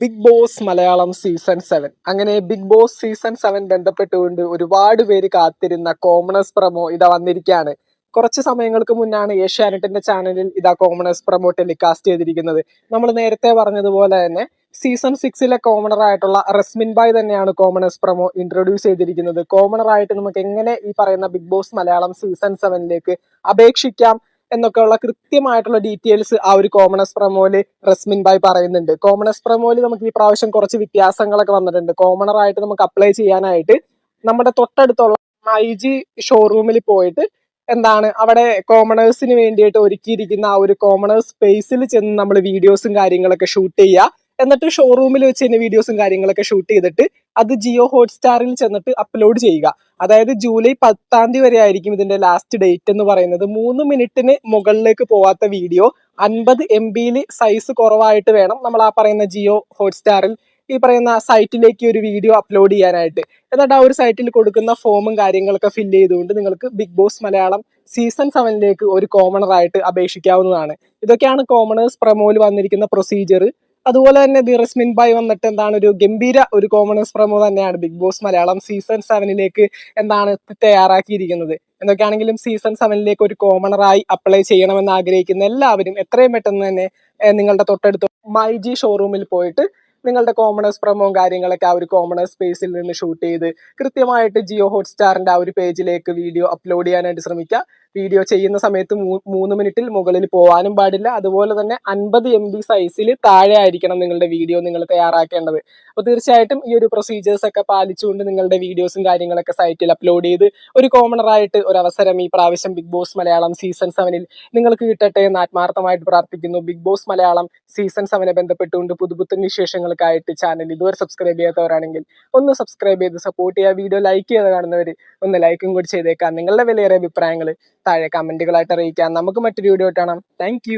Big boss Malayalam season 7 അങ്ങനെ big boss season 7 ബന്ധപ്പെട്ടുകൊണ്ട് ഒരുപാട് പേര് കാത്തിരുന്ന കോമണേഴ്സ് പ്രമോ ഇതാ വന്നിരിക്കുകയാണ്. കുറച്ച് സമയങ്ങൾക്ക് മുന്നാണ് ഏഷ്യാനെറ്റിന്റെ ചാനലിൽ ഇതാ കോമണേഴ്സ് പ്രമോ ടെലികാസ്റ്റ് ചെയ്തിരിക്കുന്നത്. നമ്മൾ നേരത്തെ പറഞ്ഞതുപോലെ തന്നെ സീസൺ 6 കോമണർ ആയിട്ടുള്ള റസ്മിൻ ബായ് തന്നെയാണ് കോമണേഴ്സ് പ്രമോ ഇൻട്രൊഡ്യൂസ് ചെയ്തിരിക്കുന്നത്. കോമണർ ആയിട്ട് നമുക്ക് എങ്ങനെ ഈ പറയുന്ന ബിഗ് ബോസ് മലയാളം സീസൺ 7 അപേക്ഷിക്കാം എന്നൊക്കെയുള്ള കൃത്യമായിട്ടുള്ള ഡീറ്റെയിൽസ് ആ ഒരു കോമണേഴ്സ് പ്രമോയില് റസ്മിൻ ബായ് പറയുന്നുണ്ട്. കോമണേഴ്സ് പ്രമോയില് നമുക്ക് ഈ പ്രാവശ്യം കുറച്ച് വ്യത്യാസങ്ങളൊക്കെ വന്നിട്ടുണ്ട്. കോമണർ ആയിട്ട് നമുക്ക് അപ്ലൈ ചെയ്യാനായിട്ട് നമ്മുടെ തൊട്ടടുത്തുള്ള IG ഷോറൂമിൽ പോയിട്ട് അവിടെ കോമണേഴ്സിന് വേണ്ടിയിട്ട് ഒരുക്കിയിരിക്കുന്ന ആ ഒരു കോമണേഴ്സ് സ്പേസിൽ ചെന്ന് നമ്മൾ വീഡിയോസും കാര്യങ്ങളൊക്കെ ഷൂട്ട് ചെയ്യുക. എന്നിട്ട് ഷോറൂമിൽ വെച്ച് തന്നെ വീഡിയോസും കാര്യങ്ങളൊക്കെ ഷൂട്ട് ചെയ്തിട്ട് അത് ജിയോ ഹോട്ട്സ്റ്റാറിൽ ചെന്നിട്ട് അപ്ലോഡ് ചെയ്യുക. അതായത് ജൂലൈ 10 വരെ ആയിരിക്കും ഇതിന്റെ ലാസ്റ്റ് ഡേറ്റ് എന്ന് പറയുന്നത്. 3 മിനിറ്റിന് മുകളിലേക്ക് പോവാത്ത വീഡിയോ 50 MB സൈസ് കുറവായിട്ട് വേണം നമ്മൾ ആ പറയുന്ന ജിയോ ഹോട്ട്സ്റ്റാറിൽ ഈ പറയുന്ന സൈറ്റിലേക്ക് ഒരു വീഡിയോ അപ്ലോഡ് ചെയ്യാനായിട്ട്. എന്നിട്ട് ആ ഒരു സൈറ്റിൽ കൊടുക്കുന്ന ഫോമും കാര്യങ്ങളൊക്കെ ഫില്ല് ചെയ്തുകൊണ്ട് നിങ്ങൾക്ക് ബിഗ് ബോസ് മലയാളം സീസൺ 7 ഒരു കോമണർ ആയിട്ട് അപേക്ഷിക്കാവുന്നതാണ്. ഇതൊക്കെയാണ് കോമണേഴ്സ് പ്രമോയിൽ വന്നിരിക്കുന്ന പ്രൊസീജിയർ. അതുപോലെ തന്നെ റസ്മിൻ ബായ് വന്നിട്ട് ഒരു ഗംഭീര ഒരു കോമണേഴ്സ് പ്രമോ തന്നെയാണ് ബിഗ് ബോസ് മലയാളം സീസൺ 7 തയ്യാറാക്കിയിരിക്കുന്നത്. എന്തൊക്കെയാണെങ്കിലും സീസൺ 7 ഒരു കോമണറായി അപ്ലൈ ചെയ്യണമെന്ന് ആഗ്രഹിക്കുന്ന എല്ലാവരും എത്രയും പെട്ടെന്ന് തന്നെ നിങ്ങളുടെ തൊട്ടടുത്ത് മൈജി ഷോറൂമിൽ പോയിട്ട് നിങ്ങളുടെ കോമണേഴ്സ് പ്രമോയും കാര്യങ്ങളൊക്കെ ആ ഒരു കോമണേഴ്സ് സ്പേസിൽ നിന്ന് ഷൂട്ട് ചെയ്ത് കൃത്യമായിട്ട് ജിയോ ഹോട്ട്സ്റ്റാറിന്റെ ആ ഒരു പേജിലേക്ക് വീഡിയോ അപ്ലോഡ് ചെയ്യാനായിട്ട് ശ്രമിക്കുക. വീഡിയോ ചെയ്യുന്ന സമയത്ത് 3 മിനിറ്റിൽ മുകളിൽ പോകാനും പാടില്ല. അതുപോലെ തന്നെ 50 MB സൈസിൽ താഴെ ആയിരിക്കണം നിങ്ങളുടെ വീഡിയോ നിങ്ങൾ തയ്യാറാക്കേണ്ടത്. അപ്പോൾ തീർച്ചയായിട്ടും ഈ ഒരു പ്രൊസീജിയേഴ്സ് ഒക്കെ പാലിച്ചുകൊണ്ട് നിങ്ങളുടെ വീഡിയോസും കാര്യങ്ങളൊക്കെ സൈറ്റിൽ അപ്ലോഡ് ചെയ്ത് ഒരു കോമണറായിട്ട് ഒരു അവസരം ഈ പ്രാവശ്യം ബിഗ് ബോസ് മലയാളം സീസൺ 7 നിങ്ങൾക്ക് കിട്ടട്ടെ എന്ന് ആത്മാർത്ഥമായിട്ട് പ്രാർത്ഥിക്കുന്നു. ബിഗ് ബോസ് മലയാളം സീസൺ 7 ബന്ധപ്പെട്ടുകൊണ്ട് പുതുപുത്തൻ വിശേഷങ്ങൾക്കായിട്ട് ചാനൽ ഇതുവരെ സബ്സ്ക്രൈബ് ചെയ്യാത്തവരാണെങ്കിൽ ഒന്ന് സബ്സ്ക്രൈബ് ചെയ്ത് സപ്പോർട്ട് ചെയ്യുക. വീഡിയോ ലൈക്ക് ചെയ്ത് കാണുന്നവർ ഒന്ന് ലൈക്കും കൂടി ചെയ്തേക്കാം. നിങ്ങളുടെ വിലയേറിയ അഭിപ്രായങ്ങൾ താഴെ കമന്റുകളായിട്ട് അറിയിക്കാം. നമുക്ക് മറ്റൊരു വീഡിയോ കാണാം. താങ്ക്